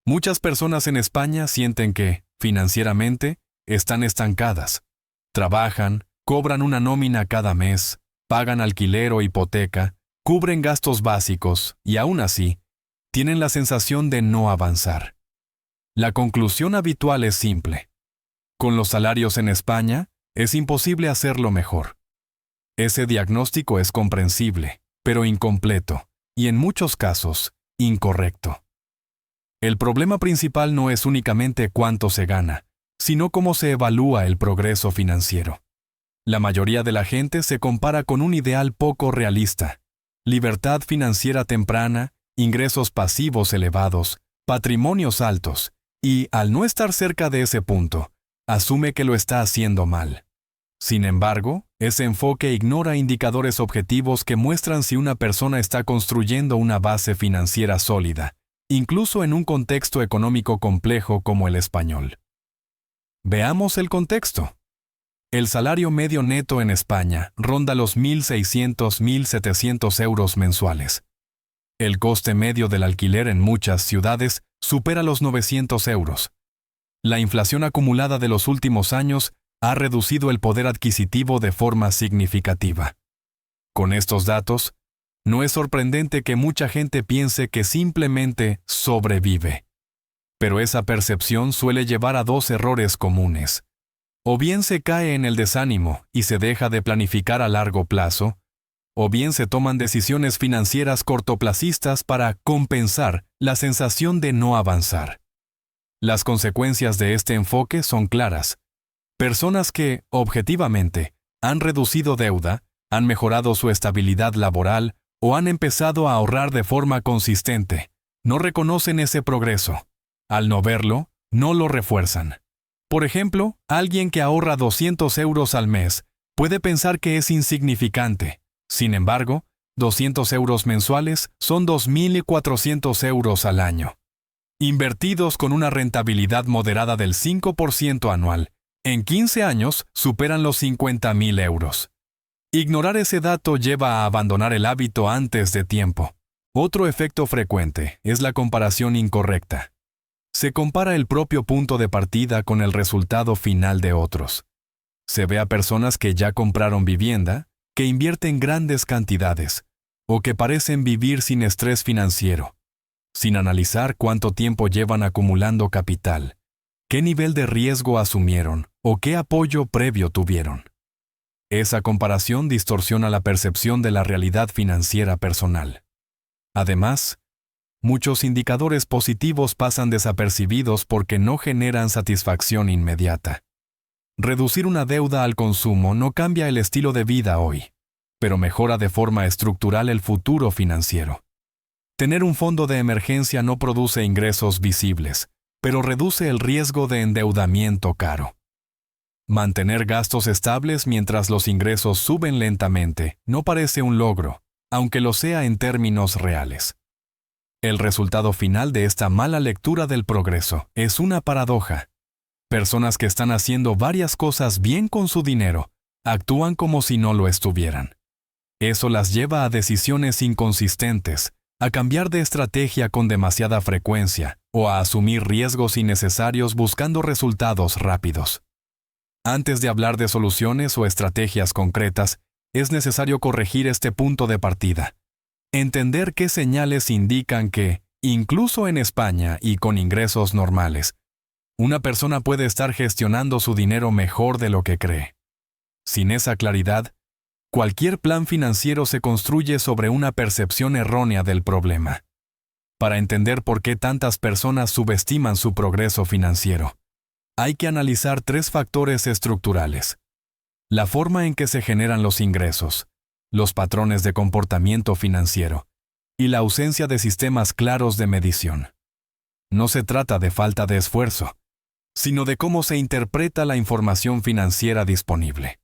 Muchas personas en España sienten que, financieramente, están estancadas. Trabajan, cobran una nómina cada mes, pagan alquiler o hipoteca, cubren gastos básicos y aún así, tienen la sensación de no avanzar. La conclusión habitual es simple. Con los salarios en España, es imposible hacerlo mejor. Ese diagnóstico es comprensible, pero incompleto, y en muchos casos, incorrecto. El problema principal no es únicamente cuánto se gana, sino cómo se evalúa el progreso financiero. La mayoría de la gente se compara con un ideal poco realista: libertad financiera temprana, ingresos pasivos elevados, patrimonios altos, y, al no estar cerca de ese punto, asume que lo está haciendo mal. Sin embargo, ese enfoque ignora indicadores objetivos que muestran si una persona está construyendo una base financiera sólida, incluso en un contexto económico complejo como el español. Veamos el contexto. El salario medio neto en España ronda los 1.600-1.700 euros mensuales. El coste medio del alquiler en muchas ciudades supera los 900 euros. La inflación acumulada de los últimos años ha reducido el poder adquisitivo de forma significativa. Con estos datos, no es sorprendente que mucha gente piense que simplemente sobrevive. Pero esa percepción suele llevar a dos errores comunes. O bien se cae en el desánimo y se deja de planificar a largo plazo, o bien se toman decisiones financieras cortoplacistas para compensar la sensación de no avanzar. Las consecuencias de este enfoque son claras. Personas que, objetivamente, han reducido deuda, han mejorado su estabilidad laboral o han empezado a ahorrar de forma consistente, no reconocen ese progreso. Al no verlo, no lo refuerzan. Por ejemplo, alguien que ahorra 200 euros al mes puede pensar que es insignificante. Sin embargo, 200 euros mensuales son 2.400 euros al año. Invertidos con una rentabilidad moderada del 5% anual, en 15 años superan los 50.000 euros. Ignorar ese dato lleva a abandonar el hábito antes de tiempo. Otro efecto frecuente es la comparación incorrecta. Se compara el propio punto de partida con el resultado final de otros. Se ve a personas que ya compraron vivienda, que invierten grandes cantidades, o que parecen vivir sin estrés financiero, sin analizar cuánto tiempo llevan acumulando capital, qué nivel de riesgo asumieron o qué apoyo previo tuvieron. Esa comparación distorsiona la percepción de la realidad financiera personal. Además, muchos indicadores positivos pasan desapercibidos porque no generan satisfacción inmediata. Reducir una deuda al consumo no cambia el estilo de vida hoy, pero mejora de forma estructural el futuro financiero. Tener un fondo de emergencia no produce ingresos visibles, pero reduce el riesgo de endeudamiento caro. Mantener gastos estables mientras los ingresos suben lentamente no parece un logro, aunque lo sea en términos reales. El resultado final de esta mala lectura del progreso es una paradoja. Personas que están haciendo varias cosas bien con su dinero actúan como si no lo estuvieran. Eso las lleva a decisiones inconsistentes, a cambiar de estrategia con demasiada frecuencia o a asumir riesgos innecesarios buscando resultados rápidos. Antes de hablar de soluciones o estrategias concretas, es necesario corregir este punto de partida. Entender qué señales indican que, incluso en España y con ingresos normales, una persona puede estar gestionando su dinero mejor de lo que cree. Sin esa claridad, cualquier plan financiero se construye sobre una percepción errónea del problema. Para entender por qué tantas personas subestiman su progreso financiero, hay que analizar tres factores estructurales: la forma en que se generan los ingresos, los patrones de comportamiento financiero y la ausencia de sistemas claros de medición. No se trata de falta de esfuerzo, sino de cómo se interpreta la información financiera disponible.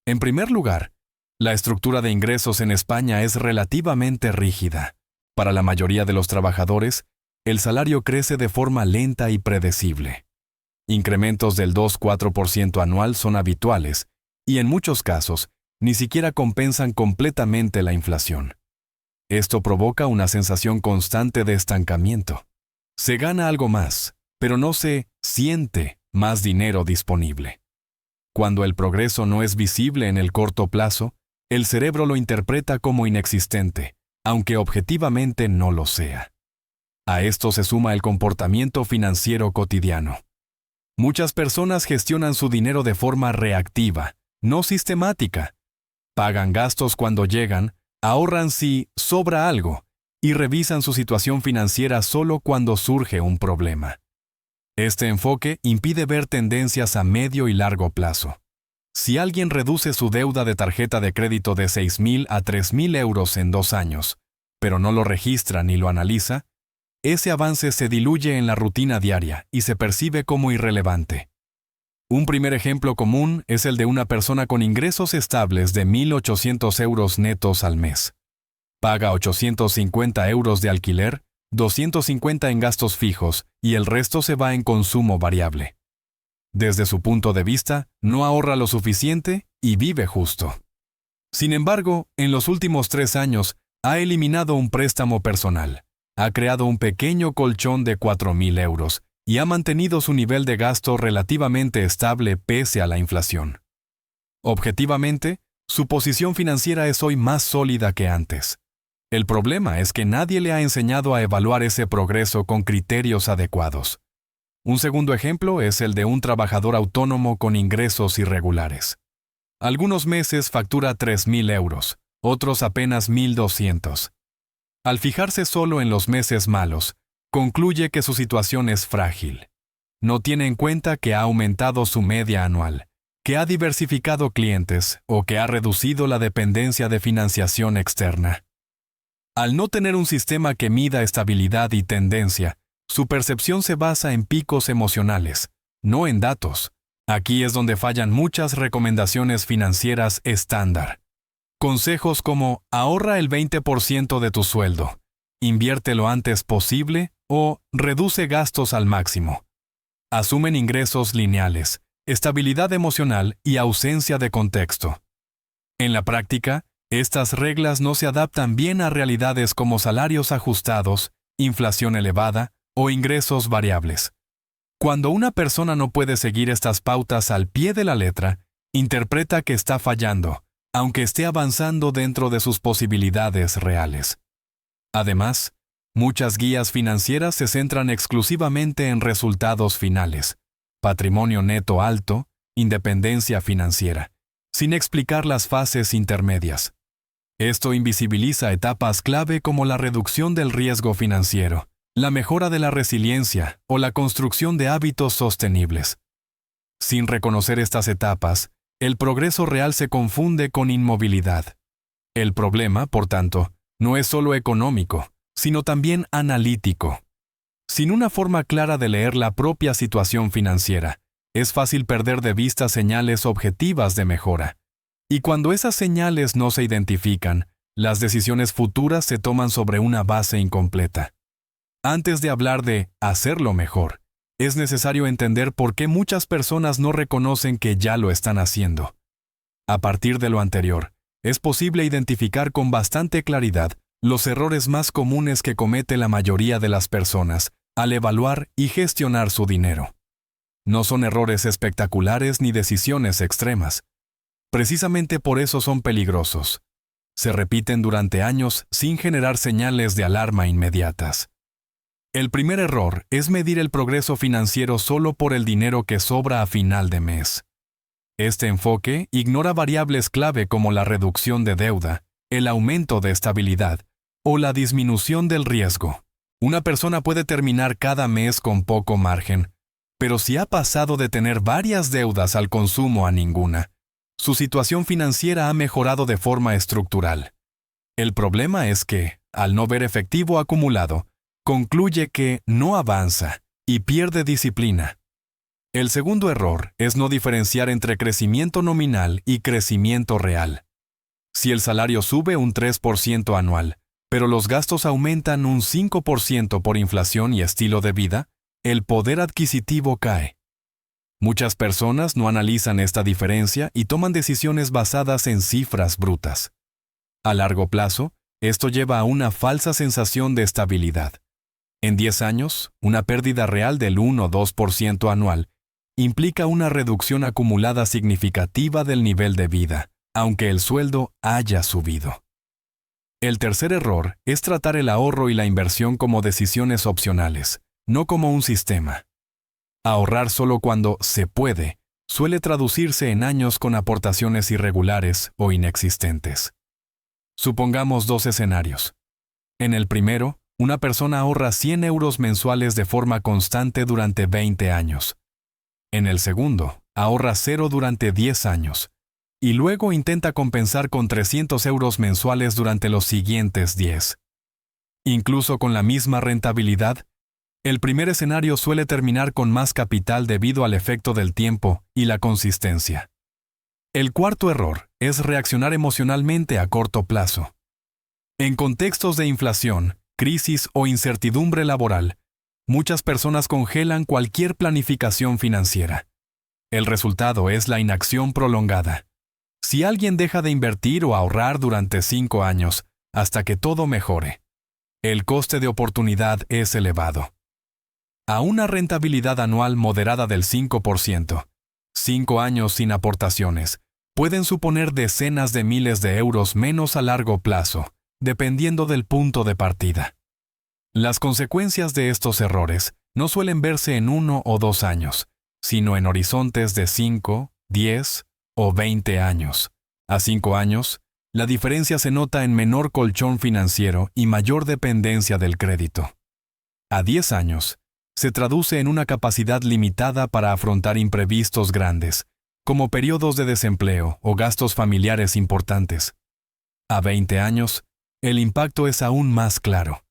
En primer lugar, la estructura de ingresos en España es relativamente rígida. Para la mayoría de los trabajadores, el salario crece de forma lenta y predecible. Incrementos del 2-4% anual son habituales, y en muchos casos, ni siquiera compensan completamente la inflación. Esto provoca una sensación constante de estancamiento. Se gana algo más, pero no se siente más dinero disponible. Cuando el progreso no es visible en el corto plazo, el cerebro lo interpreta como inexistente, aunque objetivamente no lo sea. A esto se suma el comportamiento financiero cotidiano. Muchas personas gestionan su dinero de forma reactiva, no sistemática. Pagan gastos cuando llegan, ahorran si sobra algo y revisan su situación financiera solo cuando surge un problema. Este enfoque impide ver tendencias a medio y largo plazo. Si alguien reduce su deuda de tarjeta de crédito de 6,000 a 3,000 euros en 2 años, pero no lo registra ni lo analiza, ese avance se diluye en la rutina diaria y se percibe como irrelevante. Un primer ejemplo común es el de una persona con ingresos estables de 1.800 euros netos al mes. Paga 850 euros de alquiler, 250 en gastos fijos y el resto se va en consumo variable. Desde su punto de vista, no ahorra lo suficiente y vive justo. Sin embargo, en los últimos 3 años, ha eliminado un préstamo personal, ha creado un pequeño colchón de 4,000 euros y ha mantenido su nivel de gasto relativamente estable pese a la inflación. Objetivamente, su posición financiera es hoy más sólida que antes. El problema es que nadie le ha enseñado a evaluar ese progreso con criterios adecuados. Un segundo ejemplo es el de un trabajador autónomo con ingresos irregulares. Algunos meses factura 3,000 euros, otros apenas 1,200. Al fijarse solo en los meses malos, concluye que su situación es frágil. No tiene en cuenta que ha aumentado su media anual, que ha diversificado clientes o que ha reducido la dependencia de financiación externa. Al no tener un sistema que mida estabilidad y tendencia, su percepción se basa en picos emocionales, no en datos. Aquí es donde fallan muchas recomendaciones financieras estándar. Consejos como ahorra el 20% de tu sueldo, invierte lo antes posible o reduce gastos al máximo. Asumen ingresos lineales, estabilidad emocional y ausencia de contexto. En la práctica, estas reglas no se adaptan bien a realidades como salarios ajustados, inflación elevada o ingresos variables. Cuando una persona no puede seguir estas pautas al pie de la letra, interpreta que está fallando, aunque esté avanzando dentro de sus posibilidades reales. Además, muchas guías financieras se centran exclusivamente en resultados finales, patrimonio neto alto, independencia financiera, sin explicar las fases intermedias. Esto invisibiliza etapas clave como la reducción del riesgo financiero, la mejora de la resiliencia o la construcción de hábitos sostenibles. Sin reconocer estas etapas, el progreso real se confunde con inmovilidad. El problema, por tanto, no es solo económico, sino también analítico. Sin una forma clara de leer la propia situación financiera, es fácil perder de vista señales objetivas de mejora. Y cuando esas señales no se identifican, las decisiones futuras se toman sobre una base incompleta. Antes de hablar de hacerlo mejor, es necesario entender por qué muchas personas no reconocen que ya lo están haciendo. A partir de lo anterior, es posible identificar con bastante claridad los errores más comunes que comete la mayoría de las personas al evaluar y gestionar su dinero. No son errores espectaculares ni decisiones extremas. Precisamente por eso son peligrosos. Se repiten durante años sin generar señales de alarma inmediatas. El primer error es medir el progreso financiero solo por el dinero que sobra a final de mes. Este enfoque ignora variables clave como la reducción de deuda, el aumento de estabilidad o la disminución del riesgo. Una persona puede terminar cada mes con poco margen, pero si ha pasado de tener varias deudas al consumo a ninguna, su situación financiera ha mejorado de forma estructural. El problema es que, al no ver efectivo acumulado, concluye que no avanza y pierde disciplina. El segundo error es no diferenciar entre crecimiento nominal y crecimiento real. Si el salario sube un 3% anual, pero los gastos aumentan un 5% por inflación y estilo de vida, el poder adquisitivo cae. Muchas personas no analizan esta diferencia y toman decisiones basadas en cifras brutas. A largo plazo, esto lleva a una falsa sensación de estabilidad. En 10 años, una pérdida real del 1 o 2% anual implica una reducción acumulada significativa del nivel de vida, aunque el sueldo haya subido. El tercer error es tratar el ahorro y la inversión como decisiones opcionales, no como un sistema. Ahorrar solo cuando se puede suele traducirse en años con aportaciones irregulares o inexistentes. Supongamos 2 escenarios. En el primero, una persona ahorra 100 euros mensuales de forma constante durante 20 años. En el segundo, ahorra 0 durante 10 años. Y luego intenta compensar con 300 euros mensuales durante los siguientes 10. Incluso con la misma rentabilidad, el primer escenario suele terminar con más capital debido al efecto del tiempo y la consistencia. El cuarto error es reaccionar emocionalmente a corto plazo. En contextos de inflación, crisis o incertidumbre laboral, muchas personas congelan cualquier planificación financiera. El resultado es la inacción prolongada. Si alguien deja de invertir o ahorrar durante 5 años, hasta que todo mejore, el coste de oportunidad es elevado. A una rentabilidad anual moderada del 5%, 5 años sin aportaciones pueden suponer decenas de miles de euros menos a largo plazo, dependiendo del punto de partida. Las consecuencias de estos errores no suelen verse en 1 o 2 años, sino en horizontes de 5, 10 o 20 años. A 5 años, la diferencia se nota en menor colchón financiero y mayor dependencia del crédito. A 10 años, se traduce en una capacidad limitada para afrontar imprevistos grandes, como periodos de desempleo o gastos familiares importantes. A 20 años, el impacto es aún más claro.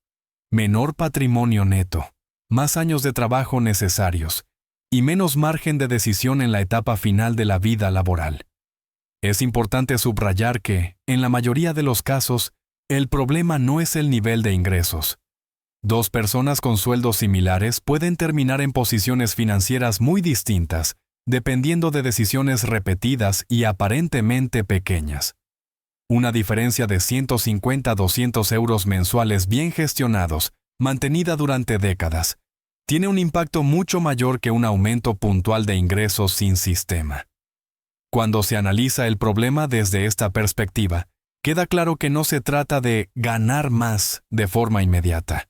Menor patrimonio neto, más años de trabajo necesarios y menos margen de decisión en la etapa final de la vida laboral. Es importante subrayar que, en la mayoría de los casos, el problema no es el nivel de ingresos. 2 personas con sueldos similares pueden terminar en posiciones financieras muy distintas, dependiendo de decisiones repetidas y aparentemente pequeñas. Una diferencia de 150 a 200 euros mensuales bien gestionados, mantenida durante décadas, tiene un impacto mucho mayor que un aumento puntual de ingresos sin sistema. Cuando se analiza el problema desde esta perspectiva, queda claro que no se trata de ganar más de forma inmediata,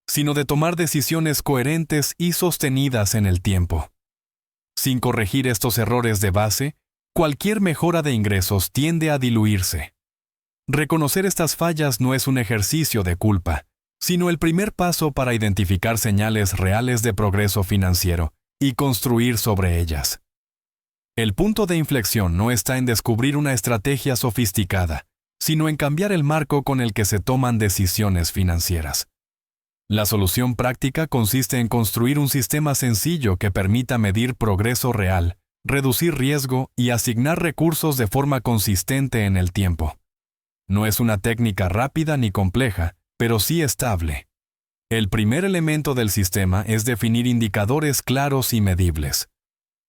sino de tomar decisiones coherentes y sostenidas en el tiempo. Sin corregir estos errores de base, cualquier mejora de ingresos tiende a diluirse. Reconocer estas fallas no es un ejercicio de culpa, sino el primer paso para identificar señales reales de progreso financiero y construir sobre ellas. El punto de inflexión no está en descubrir una estrategia sofisticada, sino en cambiar el marco con el que se toman decisiones financieras. La solución práctica consiste en construir un sistema sencillo que permita medir progreso real, reducir riesgo y asignar recursos de forma consistente en el tiempo. No es una técnica rápida ni compleja, pero sí estable. El primer elemento del sistema es definir indicadores claros y medibles.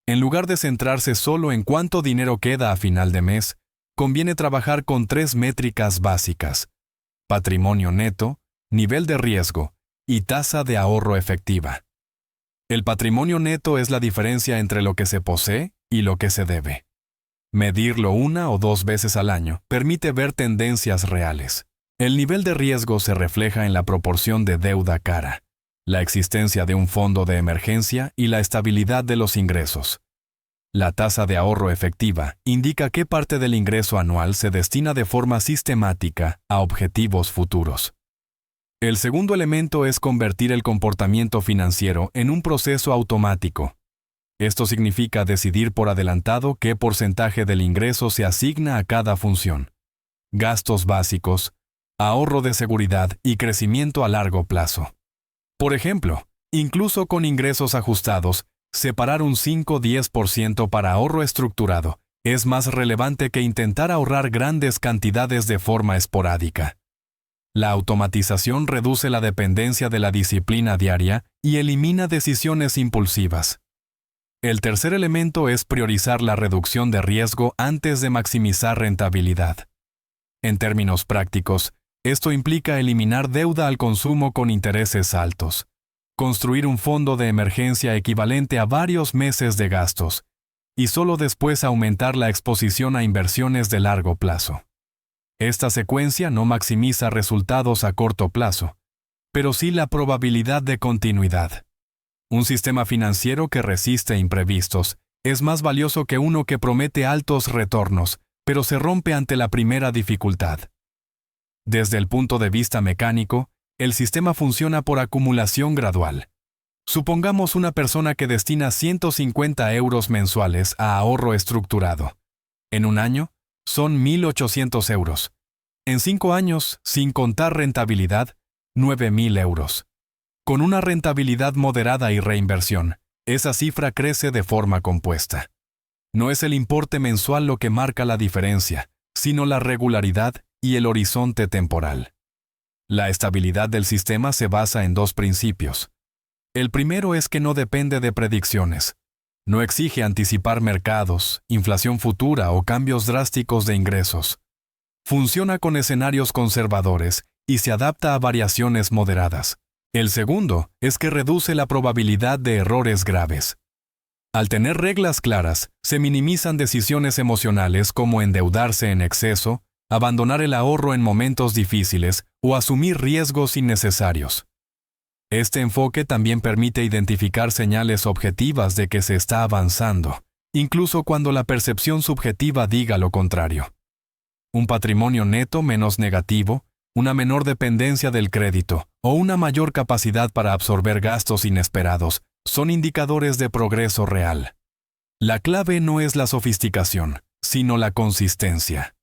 En lugar de centrarse solo en cuánto dinero queda a final de mes, conviene trabajar con 3 métricas básicas: patrimonio neto, nivel de riesgo y tasa de ahorro efectiva. El patrimonio neto es la diferencia entre lo que se posee y lo que se debe. Medirlo 1 o 2 veces al año permite ver tendencias reales. El nivel de riesgo se refleja en la proporción de deuda cara, la existencia de un fondo de emergencia y la estabilidad de los ingresos. La tasa de ahorro efectiva indica qué parte del ingreso anual se destina de forma sistemática a objetivos futuros. El segundo elemento es convertir el comportamiento financiero en un proceso automático. Esto significa decidir por adelantado qué porcentaje del ingreso se asigna a cada función: gastos básicos, ahorro de seguridad y crecimiento a largo plazo. Por ejemplo, incluso con ingresos ajustados, separar un 5-10% para ahorro estructurado es más relevante que intentar ahorrar grandes cantidades de forma esporádica. La automatización reduce la dependencia de la disciplina diaria y elimina decisiones impulsivas. El tercer elemento es priorizar la reducción de riesgo antes de maximizar rentabilidad. En términos prácticos, esto implica eliminar deuda al consumo con intereses altos, construir un fondo de emergencia equivalente a varios meses de gastos, y solo después aumentar la exposición a inversiones de largo plazo. Esta secuencia no maximiza resultados a corto plazo, pero sí la probabilidad de continuidad. Un sistema financiero que resiste imprevistos es más valioso que uno que promete altos retornos, pero se rompe ante la primera dificultad. Desde el punto de vista mecánico, el sistema funciona por acumulación gradual. Supongamos una persona que destina 150 euros mensuales a ahorro estructurado. En un año, son 1.800 euros. En 5 años, sin contar rentabilidad, 9.000 euros. Con una rentabilidad moderada y reinversión, esa cifra crece de forma compuesta. No es el importe mensual lo que marca la diferencia, sino la regularidad y el horizonte temporal. La estabilidad del sistema se basa en 2 principios. El primero es que no depende de predicciones. No exige anticipar mercados, inflación futura o cambios drásticos de ingresos. Funciona con escenarios conservadores y se adapta a variaciones moderadas. El segundo es que reduce la probabilidad de errores graves. Al tener reglas claras, se minimizan decisiones emocionales como endeudarse en exceso, abandonar el ahorro en momentos difíciles o asumir riesgos innecesarios. Este enfoque también permite identificar señales objetivas de que se está avanzando, incluso cuando la percepción subjetiva diga lo contrario. Un patrimonio neto menos negativo, una menor dependencia del crédito o una mayor capacidad para absorber gastos inesperados son indicadores de progreso real. La clave no es la sofisticación, sino la consistencia.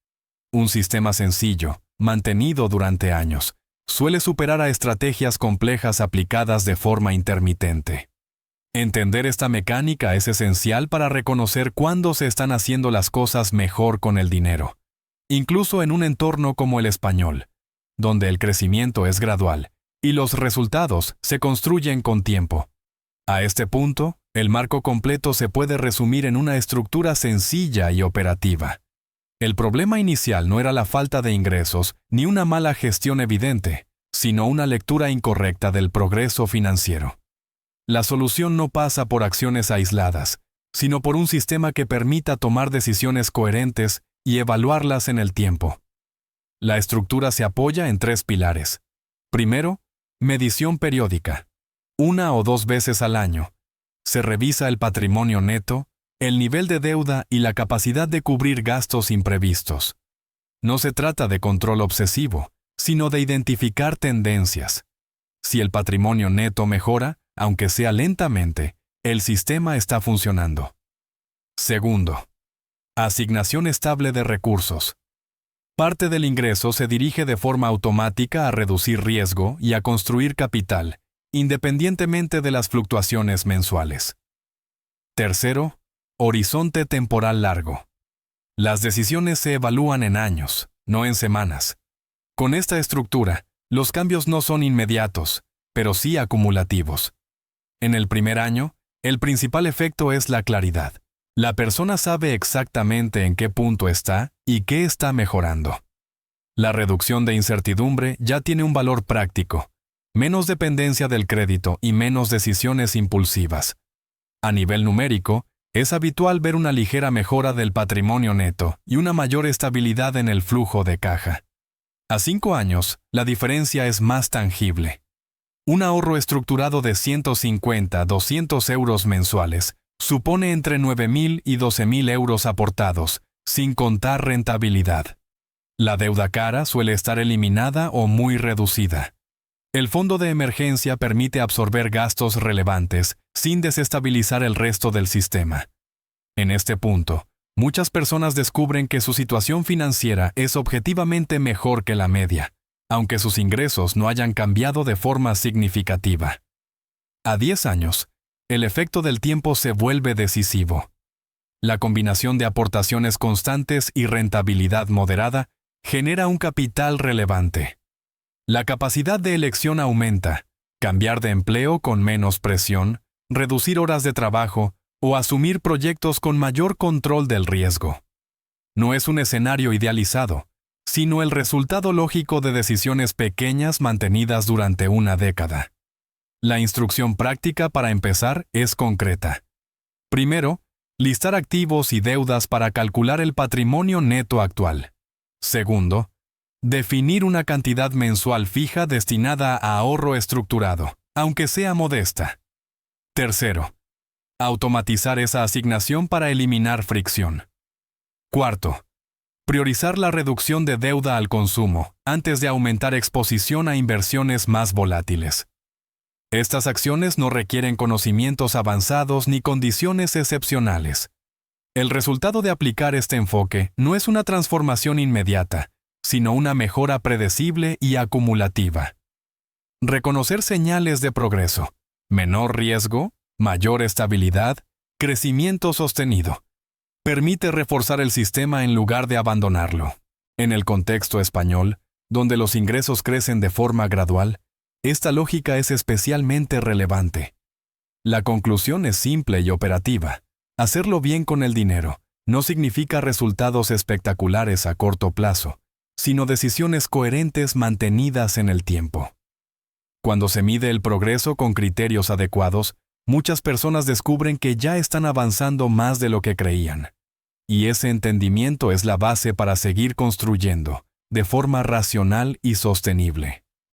Un sistema sencillo, mantenido durante años, suele superar a estrategias complejas aplicadas de forma intermitente. Entender esta mecánica es esencial para reconocer cuándo se están haciendo las cosas mejor con el dinero, incluso en un entorno como el español, donde el crecimiento es gradual y los resultados se construyen con tiempo. A este punto, el marco completo se puede resumir en una estructura sencilla y operativa. El problema inicial no era la falta de ingresos ni una mala gestión evidente, sino una lectura incorrecta del progreso financiero. La solución no pasa por acciones aisladas, sino por un sistema que permita tomar decisiones coherentes y evaluarlas en el tiempo. La estructura se apoya en 3 pilares. Primero, medición periódica. 1 o 2 veces al año. Se revisa el patrimonio neto, el nivel de deuda y la capacidad de cubrir gastos imprevistos. No se trata de control obsesivo, sino de identificar tendencias. Si el patrimonio neto mejora, aunque sea lentamente, el sistema está funcionando. Segundo, asignación estable de recursos. Parte del ingreso se dirige de forma automática a reducir riesgo y a construir capital, independientemente de las fluctuaciones mensuales. Tercero, horizonte temporal largo. Las decisiones se evalúan en años, no en semanas. Con esta estructura, los cambios no son inmediatos, pero sí acumulativos. En el primer año, el principal efecto es la claridad. La persona sabe exactamente en qué punto está y qué está mejorando. La reducción de incertidumbre ya tiene un valor práctico, menos dependencia del crédito y menos decisiones impulsivas. A nivel numérico, es habitual ver una ligera mejora del patrimonio neto y una mayor estabilidad en el flujo de caja. A 5 años, la diferencia es más tangible. Un ahorro estructurado de 150-200 euros mensuales supone entre 9.000 y 12.000 euros aportados, sin contar rentabilidad. La deuda cara suele estar eliminada o muy reducida. El fondo de emergencia permite absorber gastos relevantes sin desestabilizar el resto del sistema. En este punto, muchas personas descubren que su situación financiera es objetivamente mejor que la media, aunque sus ingresos no hayan cambiado de forma significativa. A 10 años, el efecto del tiempo se vuelve decisivo. La combinación de aportaciones constantes y rentabilidad moderada genera un capital relevante. La capacidad de elección aumenta, cambiar de empleo con menos presión, reducir horas de trabajo o asumir proyectos con mayor control del riesgo. No es un escenario idealizado, sino el resultado lógico de decisiones pequeñas mantenidas durante una década. La instrucción práctica para empezar es concreta. Primero, listar activos y deudas para calcular el patrimonio neto actual. Segundo, definir una cantidad mensual fija destinada a ahorro estructurado, aunque sea modesta. Tercero, automatizar esa asignación para eliminar fricción. Cuarto, priorizar la reducción de deuda al consumo antes de aumentar exposición a inversiones más volátiles. Estas acciones no requieren conocimientos avanzados ni condiciones excepcionales. El resultado de aplicar este enfoque no es una transformación inmediata, sino una mejora predecible y acumulativa. Reconocer señales de progreso, menor riesgo, mayor estabilidad, crecimiento sostenido. Permite reforzar el sistema en lugar de abandonarlo. En el contexto español, donde los ingresos crecen de forma gradual, esta lógica es especialmente relevante. La conclusión es simple y operativa. Hacerlo bien con el dinero no significa resultados espectaculares a corto plazo, sino decisiones coherentes mantenidas en el tiempo. Cuando se mide el progreso con criterios adecuados, muchas personas descubren que ya están avanzando más de lo que creían. Y ese entendimiento es la base para seguir construyendo, de forma racional y sostenible.